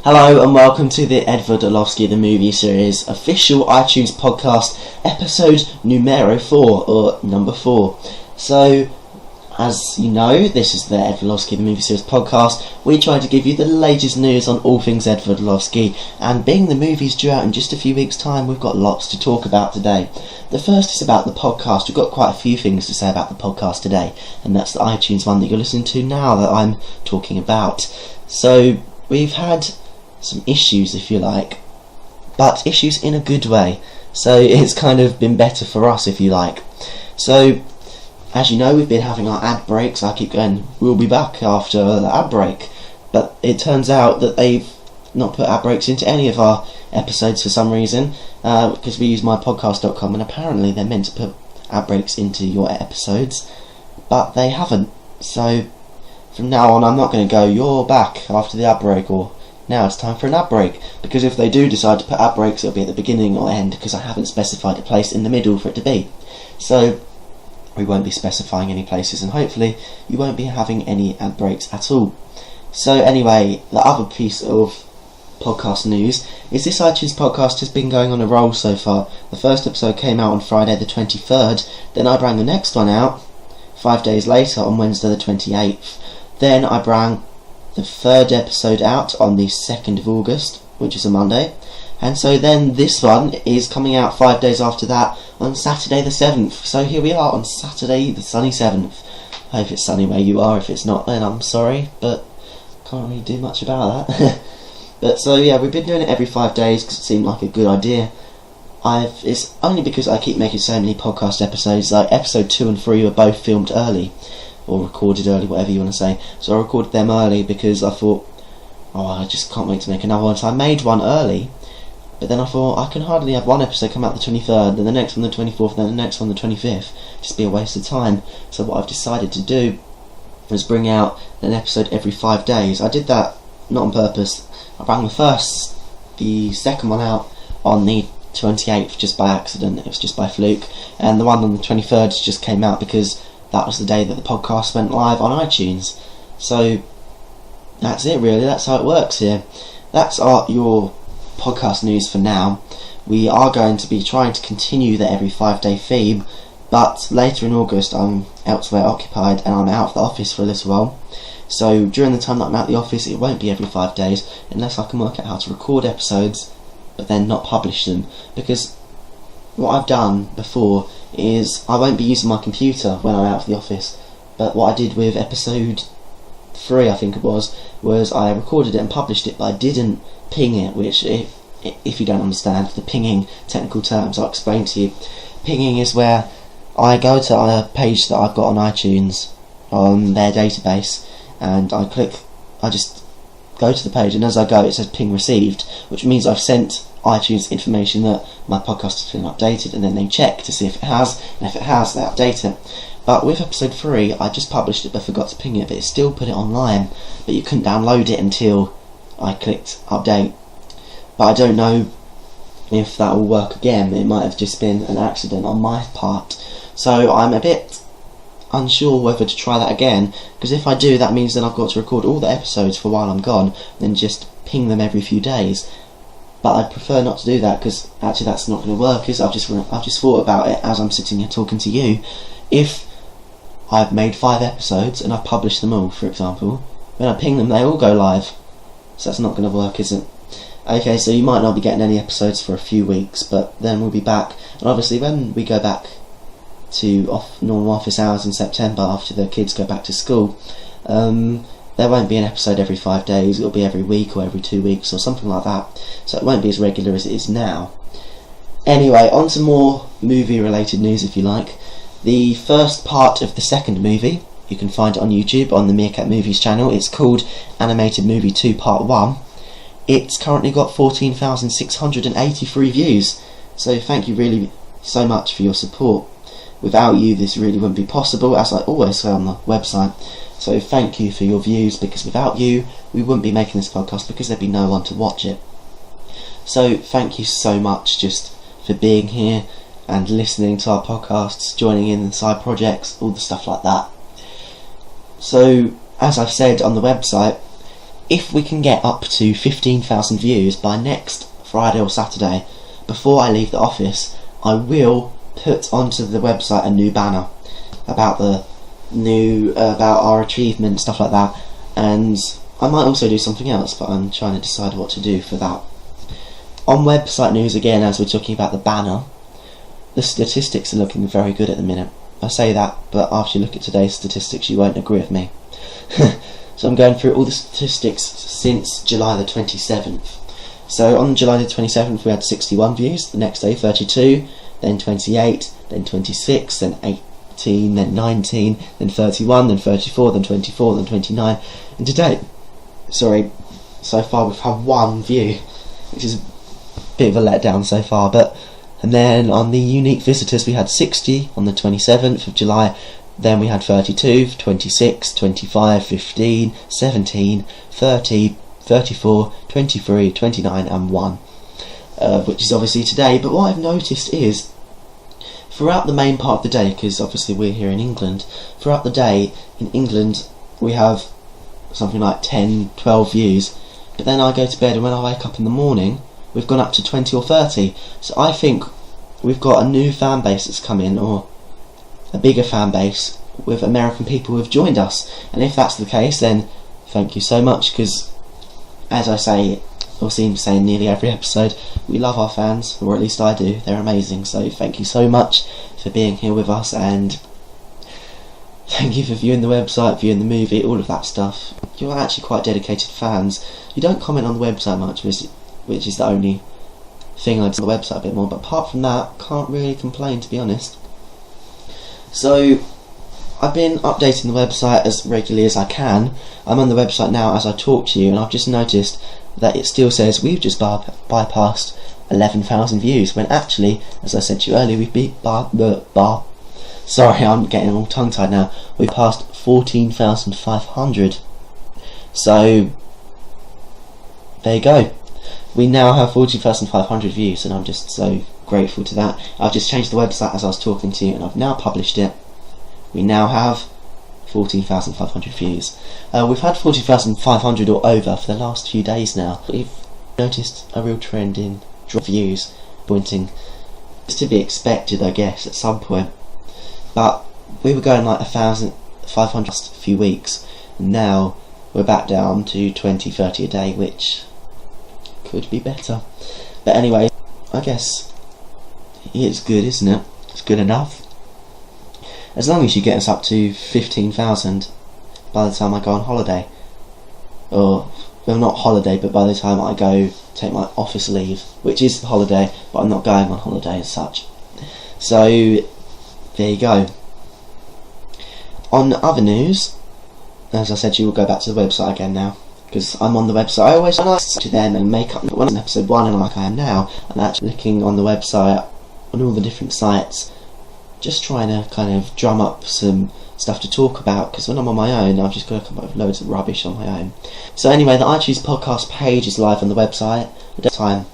Hello and welcome to the Edward Orlovsky the Movie Series official iTunes podcast episode numero 4, or number 4. So, as you know, this is the Edward Orlovsky the Movie Series podcast. We try to give you the latest news on all things Edward Orlovsky, and being the movie's due out in just a few weeks' time, we've got lots to talk about today. The first is about the podcast. We've got quite a few things to say about the podcast today, and that's the iTunes one that you're listening to now that I'm talking about. So, we've had some issues, if you like, but issues in a good way, so it's kind of been better for us, if you like. So, as you know, we've been having our ad breaks. I keep going, we'll be back after the ad break, but it turns out that they've not put ad breaks into any of our episodes for some reason, because we use mypodcast.com, and apparently they're meant to put ad breaks into your episodes, but they haven't. So from now on, I'm not going to go, you're back after the ad break, or now it's time for an ad break, because if they do decide to put ad breaks, it'll be at the beginning or end, because I haven't specified a place in the middle for it to be. So we won't be specifying any places, and hopefully you won't be having any ad breaks at all. So anyway, the other piece of podcast news is this iTunes podcast has been going on a roll so far. The first episode came out on Friday the 23rd, then I brought the next one out 5 days later on Wednesday the 28th. Then I brought the third episode out on the 2nd of August, which is a Monday, and so then this one is coming out 5 days after that on Saturday the 7th. So here we are on Saturday the sunny 7th. I hope it's sunny where you are. If it's not, then I'm sorry, but can't really do much about that. But so yeah, we've been doing it every 5 days because it seemed like a good idea. It's only because I keep making so many podcast episodes. Like episode 2 and 3 were both filmed early, or recorded early, whatever you want to say. So I recorded them early because I thought, I just can't wait to make another one. So I made one early, but then I thought, I can hardly have one episode come out the 23rd, then the next one the 24th, then the next one the 25th. Just be a waste of time. So what I've decided to do was bring out an episode every 5 days. I did that not on purpose. I brought the second one out on the 28th just by accident. It was just by fluke. And the one on the 23rd just came out because that was the day that the podcast went live on iTunes. So that's it really, that's how it works here. That's your podcast news for now. We are going to be trying to continue the every 5 day theme, but later in August I'm elsewhere occupied and I'm out of the office for a little while. So during the time that I'm out of the office, it won't be every 5 days unless I can work out how to record episodes but then not publish them, because what I've done before is I won't be using my computer when I'm out of the office, but what I did with episode 3, I think it was I recorded it and published it, but I didn't ping it, which if you don't understand the pinging technical terms, I'll explain to you. Pinging is where I go to a page that I've got on iTunes on their database, and I just go to the page, and as I go it says ping received, which means I've sent iTunes information that my podcast has been updated, and then they check to see if it has, and if it has they update it. But with episode 3 I just published it but forgot to ping it, but it still put it online, but you couldn't download it until I clicked update. But I don't know if that will work again. It might have just been an accident on my part, so I'm a bit unsure whether to try that again, because if I do, that means then I've got to record all the episodes for while I'm gone, then just ping them every few days. But I'd prefer not to do that, because actually that's not going to work. I've just thought about it as I'm sitting here talking to you. If I've made 5 episodes and I've published them all, for example, when I ping them they all go live, so that's not going to work, is it? Okay, so you might not be getting any episodes for a few weeks, but then we'll be back, and obviously when we go back to normal office hours in September after the kids go back to school, there won't be an episode every 5 days. It'll be every week or every 2 weeks or something like that, so it won't be as regular as it is now. Anyway, on to more movie related news, if you like. The first part of the second movie, you can find it on YouTube on the Meerkat Movies channel. It's called Animated Movie 2 Part 1. It's currently got 14,683 views, so thank you really so much for your support. Without you this really wouldn't be possible, as I always say on the website. So thank you for your views, because without you we wouldn't be making this podcast, because there'd be no one to watch it. So thank you so much just for being here and listening to our podcasts, joining in the side projects, all the stuff like that. So as I've said on the website, if we can get up to 15,000 views by next Friday or Saturday, before I leave the office, I will put onto the website a new banner about about our achievement, stuff like that, and I might also do something else, but I'm trying to decide what to do for that. On website news again, as we're talking about the banner, the statistics are looking very good at the minute. I say that, but after you look at today's statistics you won't agree with me. So I'm going through all the statistics since July the 27th. So on July the 27th we had 61 views, the next day 32, then 28, then 26, then 18, then 19, then 31, then 34, then 24, then 29, and today, so far we've had 1 view, which is a bit of a letdown so far. And then on the unique visitors we had 60 on the 27th of July, then we had 32, 26, 25, 15, 17, 30, 34, 23, 29 and 1, which is obviously today. But what I've noticed is, throughout the main part of the day, because obviously we're here in England, throughout the day in England we have something like 10, 12 views, but then I go to bed and when I wake up in the morning we've gone up to 20 or 30. So I think we've got a new fan base that's come in, or a bigger fan base with American people who have joined us. And if that's the case, then thank you so much, because as I say, or seem to say in nearly every episode, we love our fans, or at least I do. They're amazing, so thank you so much for being here with us, and thank you for viewing the website, viewing the movie, all of that stuff. You're actually quite dedicated fans. You don't comment on the website much, which is the only thing I'd do on the website a bit more, but apart from that, can't really complain, to be honest. So I've been updating the website as regularly as I can. I'm on the website now as I talk to you, and I've just noticed that it still says we've just bypassed 11,000 views, when actually, as I said to you earlier, we've sorry, I'm getting all tongue-tied now. We passed 14,500. So there you go. We now have 14,500 views, and I'm just so grateful to that. I've just changed the website as I was talking to you, and I've now published it. We now have 14,500 views. We've had 14,500 or over for the last few days now. We've noticed a real trend in drop views, pointing. It's to be expected, I guess, at some point. But we were going like 1,500 last few weeks, and now we're back down to 20, 30 a day, which could be better. But anyway, I guess it's good, isn't it? It's good enough. As long as you get us up to 15,000 by the time I go on holiday. Or, well, not holiday, but by the time I go take my office leave, which is holiday, but I'm not going on holiday as such. So there you go. On other news, as I said, you will go back to the website again now, because I'm on the website. I always nice to them and make up one in episode 1, and like I am now, and actually looking on the website on all the different sites, just trying to kind of drum up some stuff to talk about, because when I'm on my own I've just got to come up with loads of rubbish on my own. So anyway, the iTunes podcast page is live on the website. At the time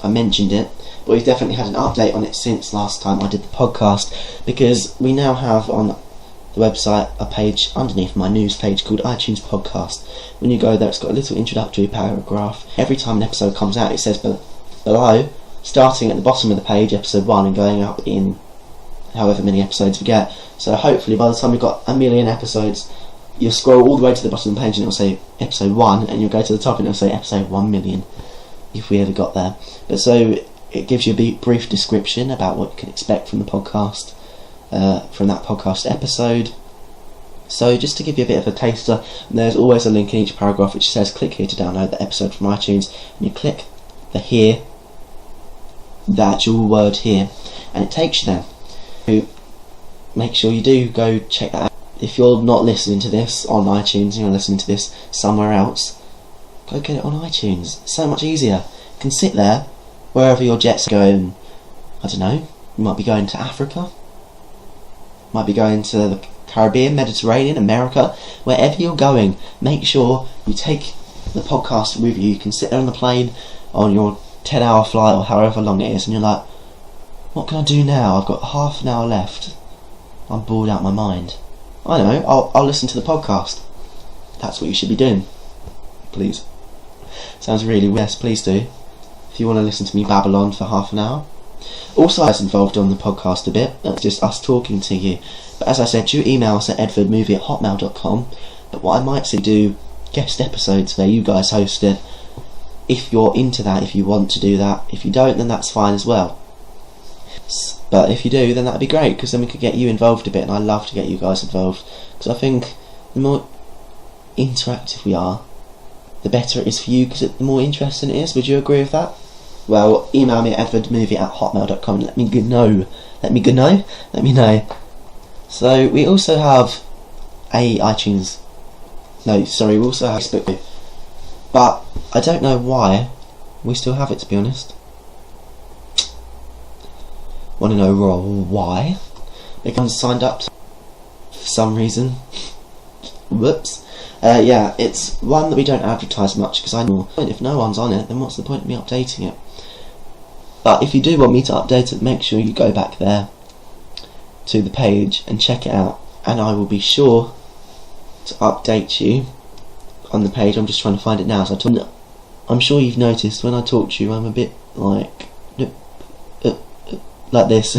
I mentioned it, but we've definitely had an update on it since last time I did the podcast, because we now have on the website a page underneath my news page called iTunes Podcast. When you go there, it's got a little introductory paragraph. Every time an episode comes out, it says below, starting at the bottom of the page, episode 1, and going up in however many episodes we get. So hopefully by the time we've got 1 million episodes, you'll scroll all the way to the bottom of the page and it'll say episode 1, and you'll go to the top and it'll say episode 1 million, if we ever got there. But so it gives you a brief description about what you can expect from the podcast, from that podcast episode. So just to give you a bit of a taster, there's always a link in each paragraph which says click here to download the episode from iTunes, and you click the here, the actual word here, and it takes you there. So make sure you do go check that out. If you're not listening to this on iTunes and you're listening to this somewhere else, go get it on iTunes. It's so much easier. You can sit there wherever your jets are going. I don't know, you might be going to Africa, might be going to the Caribbean, Mediterranean, America, wherever you're going, make sure you take the podcast with you. You can sit there on the plane on your 10-hour flight or however long it is, and you're like, what can I do now? I've got half an hour left. I'm bored out of my mind. I know, I'll listen to the podcast. That's what you should be doing. please. Sounds really weird. Yes, please do. If you want to listen to me babble on for half an hour. Also, I was involved on the podcast a bit. It's just us talking to you. But as I said, you email us at edvardmovie@hotmail.com. But what I might say, do guest episodes where you guys host it. If you're into that, if you want to do that. If you don't, then that's fine as well. But if you do, then that'd be great, because then we could get you involved a bit, and I love to get you guys involved, because I think the more interactive we are, the better it is for you, because the more interesting it is. Would you agree with that? Well, email me at edvardmovie@hotmail.com and let me know. So we also have we also have Facebook, but I don't know why we still have it, to be honest. Want to know why? Because signed up for some reason. Whoops. Yeah, it's one that we don't advertise much, because I know if no one's on it, then what's the point of me updating it? But if you do want me to update it, make sure you go back there to the page and check it out, and I will be sure to update you on the page. I'm just trying to find it now. So I'm sure you've noticed when I talk to you, I'm a bit like this.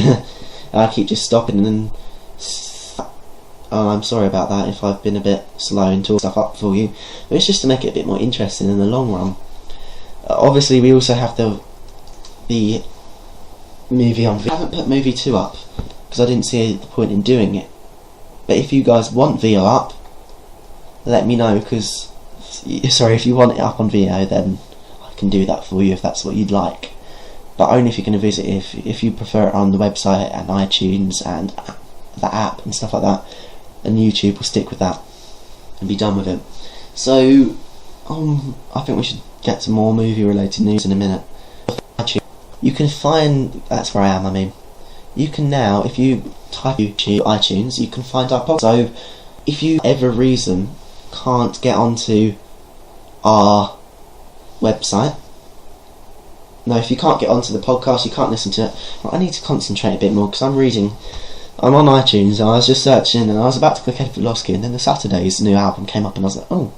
I keep just stopping and then. Oh, I'm sorry about that if I've been a bit slow and talk stuff up for you, but it's just to make it a bit more interesting in the long run. Obviously, we also have the movie on. I haven't put movie 2 up because I didn't see the point in doing it. But if you guys want VO up, let me know, because if you want it up on VO, then I can do that for you if that's what you'd like. But only if you're going to visit. If you prefer it on the website and iTunes and the app and stuff like that, and YouTube, will stick with that and be done with it. So I think we should get some more movie related news in a minute. You can find, that's where I am, you can now, if you type YouTube iTunes, you can find our podcast. So if you for whatever reason can't get onto our website, if you can't get onto the podcast, you can't listen to it. Well, I need to concentrate a bit more, because I'm on iTunes and I was just searching and I was about to click Edward Lofsky, and then the Saturday's new album came up and I was like, oh.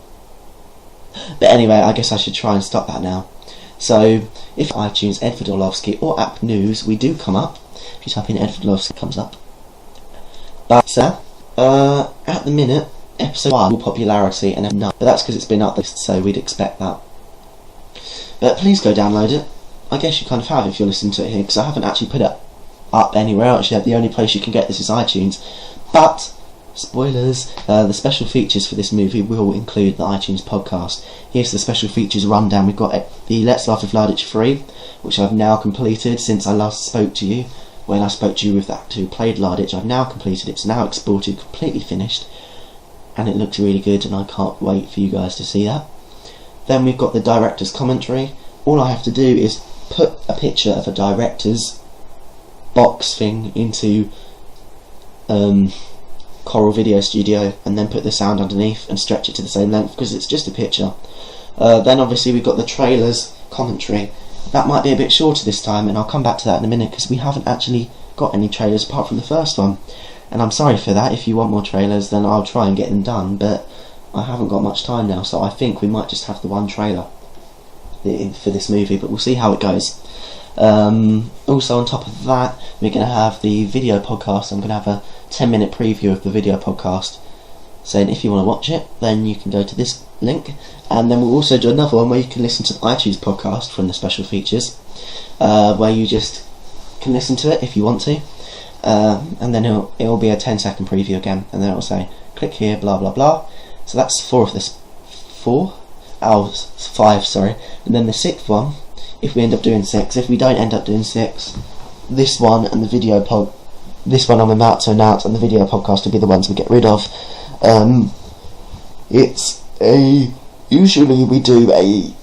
But anyway, I guess I should try and stop that now. So if iTunes, Edward Orlovsky or App News, we do come up. If you type in Edward Orlovsky, it comes up. But at the minute, episode 1 popularity and no, but that's because it's been updated, so we'd expect that. But please go download it. I guess you kind of have if you're listening to it here, because I haven't actually put it up anywhere else yet. The only place you can get this is iTunes. But spoilers, the special features for this movie will include the iTunes podcast. Here's the special features rundown. We've got the Let's Laugh with Lardich 3, which I've now completed since I last spoke to you. When I spoke to you with that who played Lardich, I've now completed it. It's now exported, completely finished, and it looks really good, and I can't wait for you guys to see that. Then we've got the director's commentary. All I have to do is put a picture of a director's box thing into Coral Video Studio, and then put the sound underneath and stretch it to the same length, because it's just a picture. Then obviously we've got the trailer's commentary. That might be a bit shorter this time, and I'll come back to that in a minute, because we haven't actually got any trailers apart from the first one, and I'm sorry for that. If you want more trailers, then I'll try and get them done, but I haven't got much time now, so I think we might just have the one trailer for this movie, but we'll see how it goes. Also on top of that, we're going to have the video podcast. I'm going to have a 10-minute preview of the video podcast, saying if you want to watch it, then you can go to this link, and then we'll also do another one where you can listen to the iTunes podcast from the special features, where you just can listen to it if you want to, and then it'll be a 10-second preview again, and then it'll say click here, blah blah blah. So that's 4 of this. 5, sorry. And then the 6th one, if we end up doing 6, if we don't end up doing 6, this one and the video this one I'm about to announce and the video podcast will be the ones we get rid of. Usually we do a